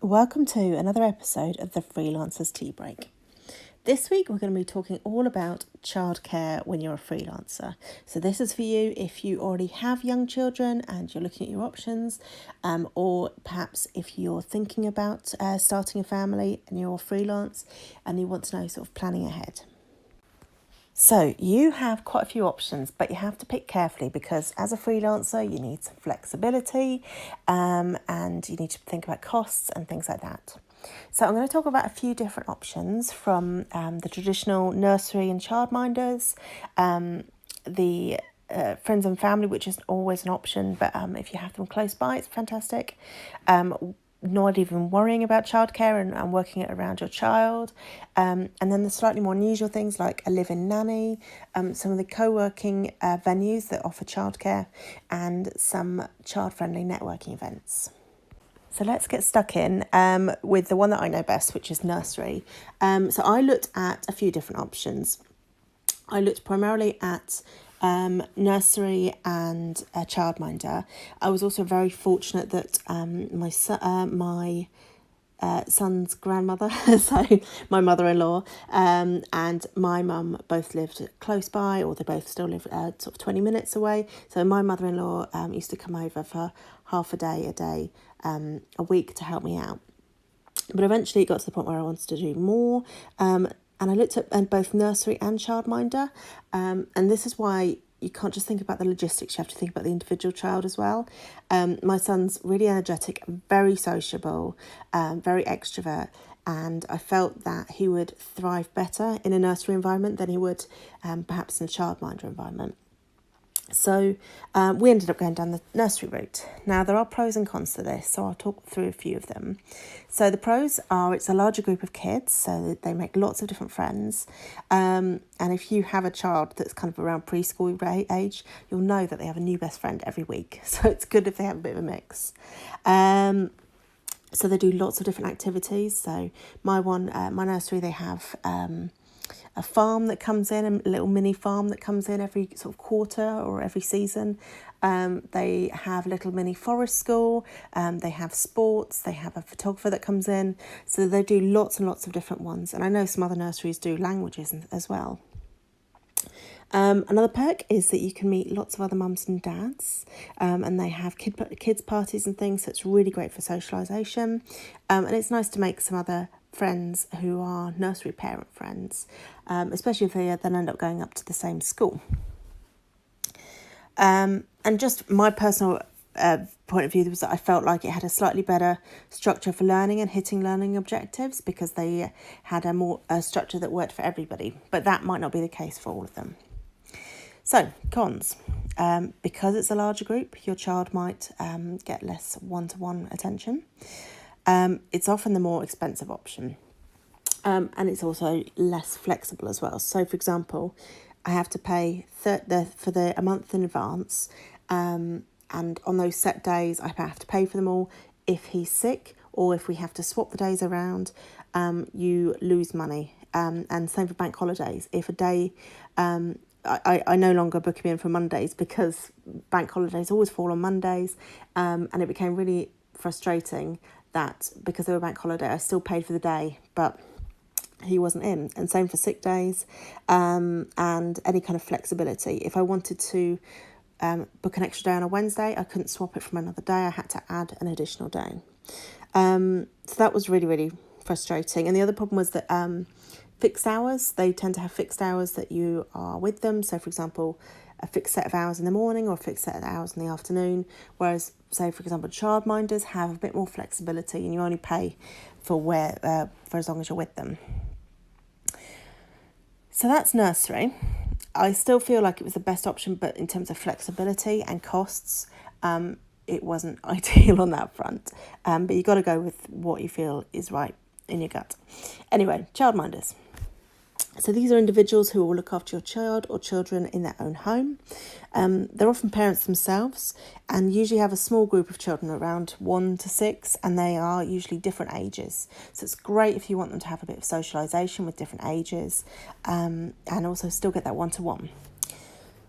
Welcome to another episode of the Freelancers Tea Break. This week we're going to be talking all about childcare when you're a freelancer. So this is for you if you already have young children and you're looking at your options, or perhaps if you're thinking about starting a family and you're freelance and you want to know sort of planning ahead. So you have quite a few options, but you have to pick carefully because as a freelancer, you need some flexibility and you need to think about costs and things like that. So I'm going to talk about a few different options from the traditional nursery and childminders, the friends and family, which is always an option, but if you have them close by, it's fantastic. Not even worrying about childcare and working it around your child. And then the slightly more unusual things like a live-in nanny, some of the co-working venues that offer childcare, and some child-friendly networking events. So let's get stuck in with the one that I know best, which is nursery. So I looked at a few different options. I looked primarily at nursery and a childminder. I was also very fortunate that my son's grandmother, so my mother-in-law and my mum both lived close by, or they both still live sort of 20 minutes away. So my mother-in-law used to come over for half a day, a week to help me out. But eventually it got to the point where I wanted to do more. And I looked at both nursery and childminder. And this is why you can't just think about the logistics, you have to think about the individual child as well. My son's really energetic, very sociable, very extrovert. And I felt that he would thrive better in a nursery environment than he would perhaps in a childminder environment. So we ended up going down the nursery route. Now, there are pros and cons to this, so I'll talk through a few of them. So the pros are it's a larger group of kids, so they make lots of different friends. And if you have a child that's kind of around preschool age, you'll know that they have a new best friend every week. So it's good if they have a bit of a mix. So they do lots of different activities. So my nursery, they have a farm that comes in, a little mini farm that comes in every sort of quarter or every season. They have a little mini forest school. They have sports. They have a photographer that comes in. So they do lots and lots of different ones. And I know some other nurseries do languages as well. Another perk is that you can meet lots of other mums and dads, and they have kids parties and things, so it's really great for socialisation. And it's nice to make some other friends who are nursery parent friends, especially if they then end up going up to the same school. And just my personal point of view was that I felt like it had a slightly better structure for learning and hitting learning objectives because they had a structure that worked for everybody, but that might not be the case for all of them. So, cons. Because it's a larger group, your child might get less one-to-one attention. It's often the more expensive option. And it's also less flexible as well. So, for example, I have to pay a month in advance. And on those set days, I have to pay for them all. If he's sick or if we have to swap the days around, you lose money. And same for bank holidays. If a day... I no longer book him in for Mondays because bank holidays always fall on Mondays. And it became really frustrating that because they were bank holiday, I still paid for the day, but he wasn't in. And same for sick days and any kind of flexibility. If I wanted to book an extra day on a Wednesday, I couldn't swap it from another day. I had to add an additional day. So that was really, really frustrating. And the other problem was that fixed hours, they tend to have fixed hours that you are with them. So, for example, a fixed set of hours in the morning or a fixed set of hours in the afternoon. Whereas, say, for example, childminders have a bit more flexibility and you only pay for as long as you're with them. So that's nursery. I still feel like it was the best option, but in terms of flexibility and costs, it wasn't ideal on that front. But you've got to go with what you feel is right in your gut. Anyway, childminders. So these are individuals who will look after your child or children in their own home. They're often parents themselves and usually have a small group of children around 1 to 6, and they are usually different ages. So it's great if you want them to have a bit of socialisation with different ages and also still get that one-to-one.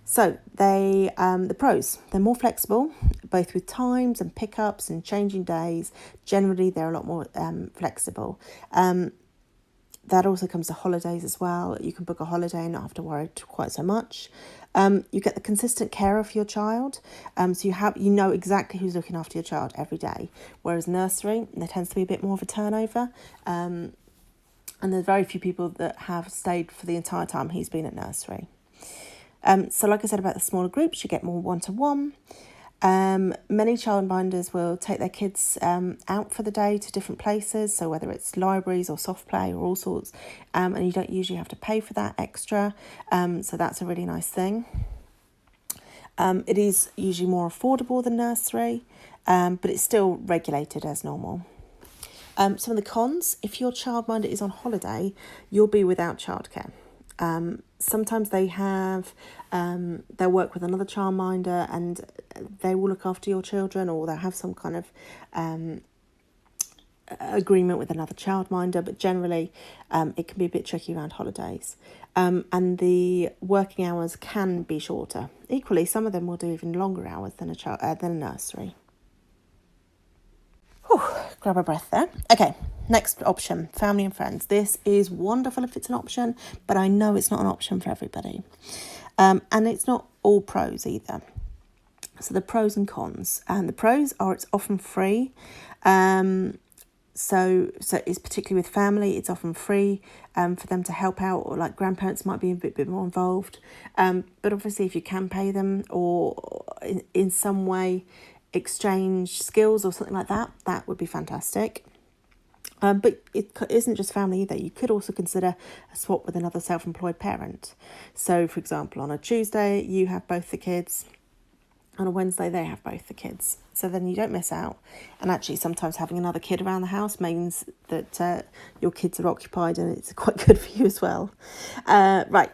So the pros, they're more flexible, both with times and pickups and changing days. Generally, they're a lot more flexible. That also comes to holidays as well. You can book a holiday and not have to worry quite so much. You get the consistent care of your child. So you know exactly who's looking after your child every day. Whereas nursery, there tends to be a bit more of a turnover. And there's very few people that have stayed for the entire time he's been at nursery. So like I said about the smaller groups, you get more one-to-one. Many childminders will take their kids out for the day to different places, so whether it's libraries or soft play or all sorts, and you don't usually have to pay for that extra, so that's a really nice thing. It is usually more affordable than nursery, but it's still regulated as normal. Some of the cons, if your childminder is on holiday, you'll be without childcare. Sometimes they they'll work with another childminder and they will look after your children, or they'll have some kind of agreement with another childminder, but generally it can be a bit tricky around holidays. And the working hours can be shorter. Equally, some of them will do even longer hours than a nursery. Whew, grab a breath there. Okay, next option, family and friends. This is wonderful if it's an option, but I know it's not an option for everybody. And it's not all pros either. So the pros and cons. And the pros are it's often free. So it's particularly with family, it's often free for them to help out, or like grandparents might be a bit more involved. But obviously if you can pay them or in some way exchange skills or something like that, that would be fantastic. But it isn't just family either. You could also consider a swap with another self-employed parent. So, for example, on a Tuesday, you have both the kids. On a Wednesday, they have both the kids. So then you don't miss out. And actually, sometimes having another kid around the house means that your kids are occupied and it's quite good for you as well. Right.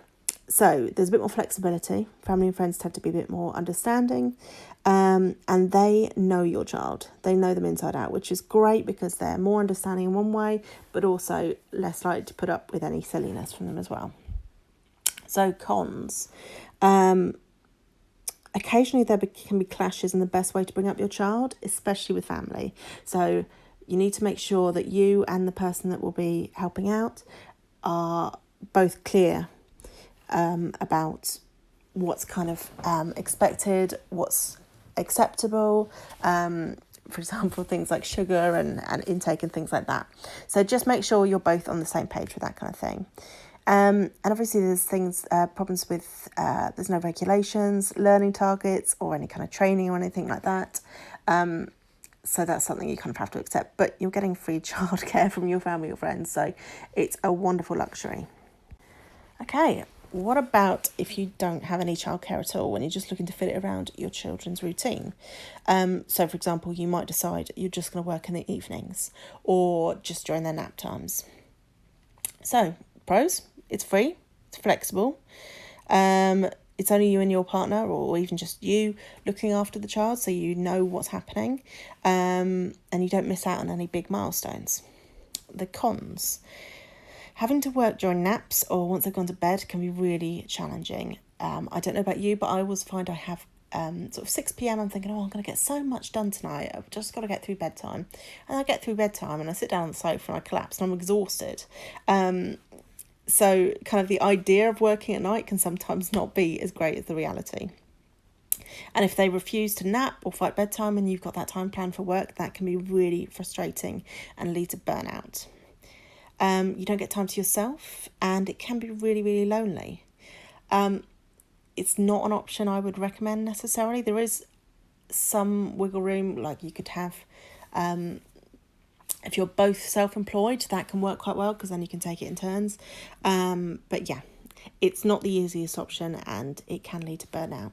So there's a bit more flexibility. Family and friends tend to be a bit more understanding. And they know your child. They know them inside out, which is great because they're more understanding in one way, but also less likely to put up with any silliness from them as well. So cons. Occasionally there can be clashes in the best way to bring up your child, especially with family. So you need to make sure that you and the person that will be helping out are both clear about what's kind of expected, what's acceptable, for example, things like sugar and intake and things like that. So just make sure you're both on the same page with that kind of thing. And obviously there's problems with, there's no regulations, learning targets or any kind of training or anything like that. So that's something you kind of have to accept, but you're getting free childcare from your family or friends. So it's a wonderful luxury. Okay. What about if you don't have any childcare at all and you're just looking to fit it around your children's routine? So, for example, you might decide you're just going to work in the evenings or just during their nap times. So, pros, it's free, it's flexible. It's only you and your partner or even just you looking after the child, so you know what's happening, and you don't miss out on any big milestones. The cons. Having to work during naps or once they've gone to bed can be really challenging. I don't know about you, but I always find I have sort of 6 p.m. I'm thinking, I'm going to get so much done tonight. I've just got to get through bedtime. And I get through bedtime and I sit down on the sofa and I collapse and I'm exhausted. So kind of the idea of working at night can sometimes not be as great as the reality. And if they refuse to nap or fight bedtime and you've got that time planned for work, that can be really frustrating and lead to burnout. You don't get time to yourself and it can be really, really lonely. It's not an option I would recommend necessarily. There is some wiggle room, like you could have, if you're both self-employed, that can work quite well because then you can take it in turns. But yeah, it's not the easiest option and it can lead to burnout.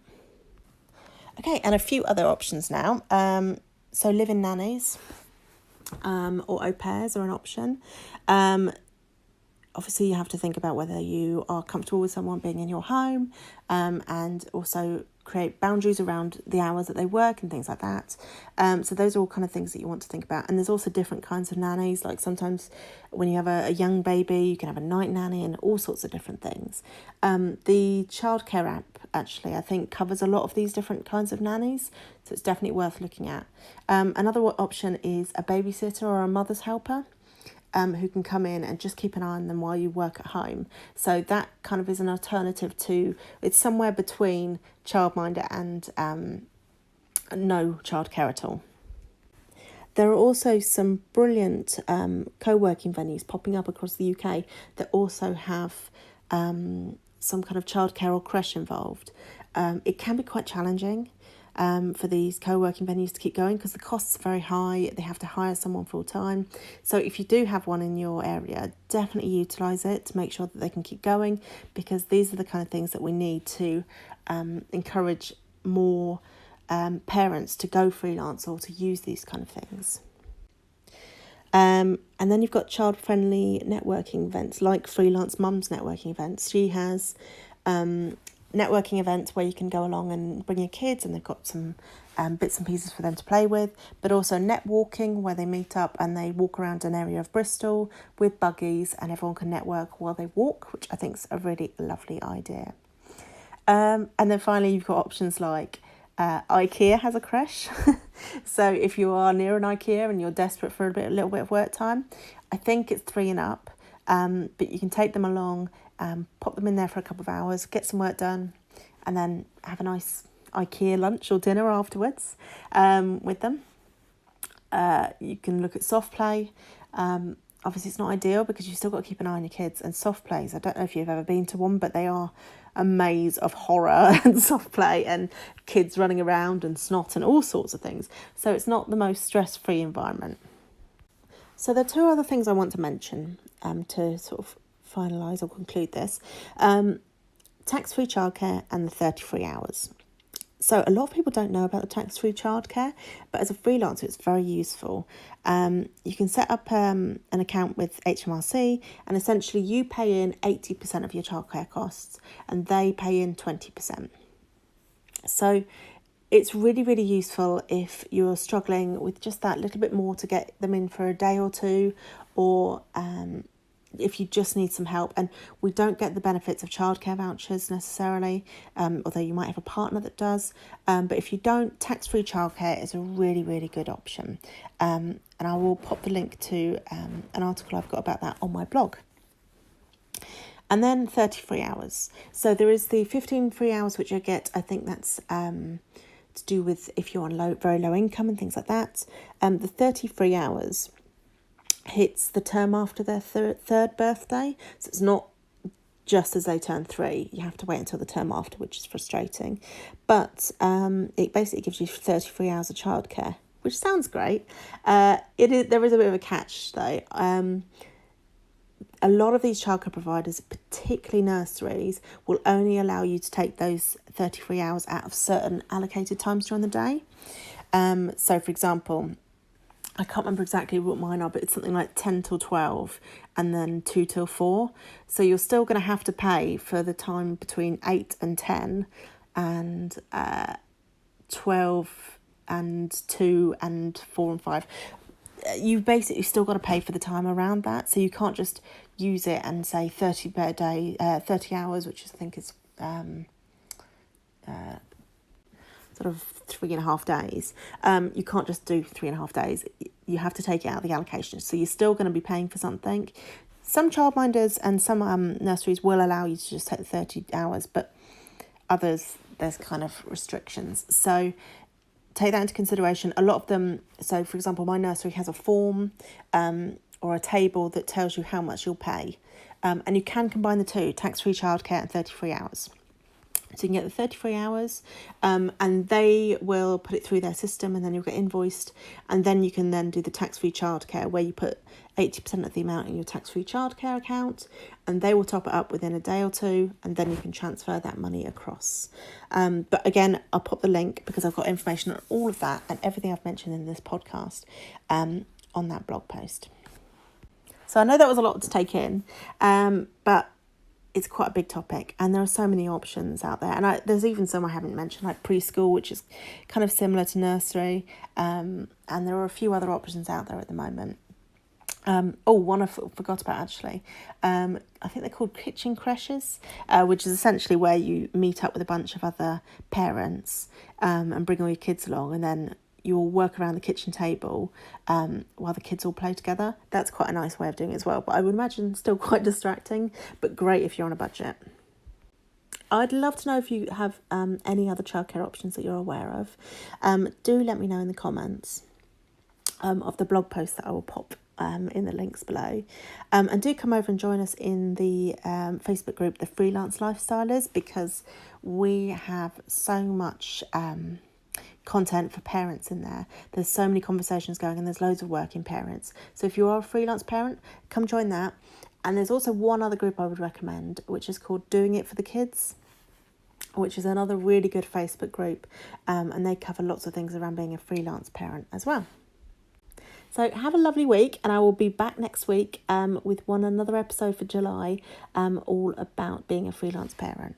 Okay, and a few other options now. So live-in nannies. Or au pairs are an option. Obviously, you have to think about whether you are comfortable with someone being in your home, and also create boundaries around the hours that they work and things like that. So those are all kind of things that you want to think about. And there's also different kinds of nannies. Like sometimes when you have a young baby, you can have a night nanny and all sorts of different things. The childcare app actually, I think, covers a lot of these different kinds of nannies. So it's definitely worth looking at. Another option is a babysitter or a mother's helper. Who can come in and just keep an eye on them while you work at home. So that kind of is an alternative to, it's somewhere between childminder and no childcare at all. There are also some brilliant co-working venues popping up across the UK that also have some kind of childcare or creche involved. It can be quite challenging for these co-working venues to keep going because the costs are very high. They have to hire someone full time. So if you do have one in your area, definitely utilise it to make sure that they can keep going, because these are the kind of things that we need to encourage more parents to go freelance or to use these kind of things. And then you've got child-friendly networking events like Freelance Mum's networking events. She has networking events where you can go along and bring your kids, and they've got some bits and pieces for them to play with, but also net walking where they meet up and they walk around an area of Bristol with buggies and everyone can network while they walk, which I think is a really lovely idea. And then finally you've got options like IKEA has a creche. So if you are near an IKEA and you're desperate for a little bit of work time, I think it's 3 and up, but you can take them along, pop them in there for a couple of hours, get some work done, and then have a nice IKEA lunch or dinner afterwards with them. You can look at soft play. Obviously it's not ideal because you've still got to keep an eye on your kids, and soft plays, I don't know if you've ever been to one, but they are a maze of horror and soft play and kids running around and snot and all sorts of things. So it's not the most stress-free environment. So there are 2 other things I want to mention to sort of finalise or conclude this. Tax-free childcare and the 33 hours. So a lot of people don't know about the tax-free childcare, but as a freelancer, it's very useful. You can set up an account with HMRC, and essentially you pay in 80% of your childcare costs and they pay in 20%. So it's really, really useful if you're struggling with just that little bit more to get them in for a day or two, or if you just need some help. And we don't get the benefits of childcare vouchers necessarily, although you might have a partner that does. But if you don't, tax-free childcare is a really, really good option. And I will pop the link to an article I've got about that on my blog. And then 33 hours. So there is the 15 free hours, which I get. I think that's to do with if you're on very low income and things like that. The 33 hours hits the term after their third birthday. So it's not just as they turn 3. You have to wait until the term after, which is frustrating. But it basically gives you 33 hours of childcare, which sounds great. There is a bit of a catch though. A lot of these childcare providers, particularly nurseries, will only allow you to take those 33 hours out of certain allocated times during the day. So for example, I can't remember exactly what mine are, but it's something like 10 till 12 and then 2 till 4. So you're still going to have to pay for the time between 8 and 10 and 12 and 2 and 4 and 5. You've basically still got to pay for the time around that. So you can't just use it and say 30 per day, 30 hours, which I think is sort of 3.5 days. You can't just do 3.5 days. You have to take it out of the allocation. So you're still going to be paying for something. Some childminders and some nurseries will allow you to just take the 30 hours, but others, there's kind of restrictions. So take that into consideration. A lot of them, so for example, my nursery has a form or a table that tells you how much you'll pay. And you can combine the two, tax-free childcare and 33 hours. So you can get the 33 hours and they will put it through their system and then you'll get invoiced. And then you can then do the tax-free childcare where you put 80% of the amount in your tax-free childcare account and they will top it up within a day or two and then you can transfer that money across. But again, I'll pop the link because I've got information on all of that and everything I've mentioned in this podcast on that blog post. So I know that was a lot to take in, but it's quite a big topic, and there are so many options out there. And there's even some I haven't mentioned, like preschool, which is kind of similar to nursery. And there are a few other options out there at the moment. One I forgot about actually. I think they're called kitchen creches, which is essentially where you meet up with a bunch of other parents and bring all your kids along, and then you all work around the kitchen table while the kids all play together. That's quite a nice way of doing it as well, but I would imagine still quite distracting, but great if you're on a budget. I'd love to know if you have any other childcare options that you're aware of. Do let me know in the comments of the blog post that I will pop in the links below. And do come over and join us in the Facebook group, the Freelance Lifestylers, because we have so much content for parents in there. There's so many conversations going, and there's loads of working parents. So if you are a freelance parent, come join that. And there's also one other group I would recommend, which is called Doing It for the Kids, which is another really good Facebook group. And they cover lots of things around being a freelance parent as well. So have a lovely week, and I will be back next week with another episode for July, all about being a freelance parent.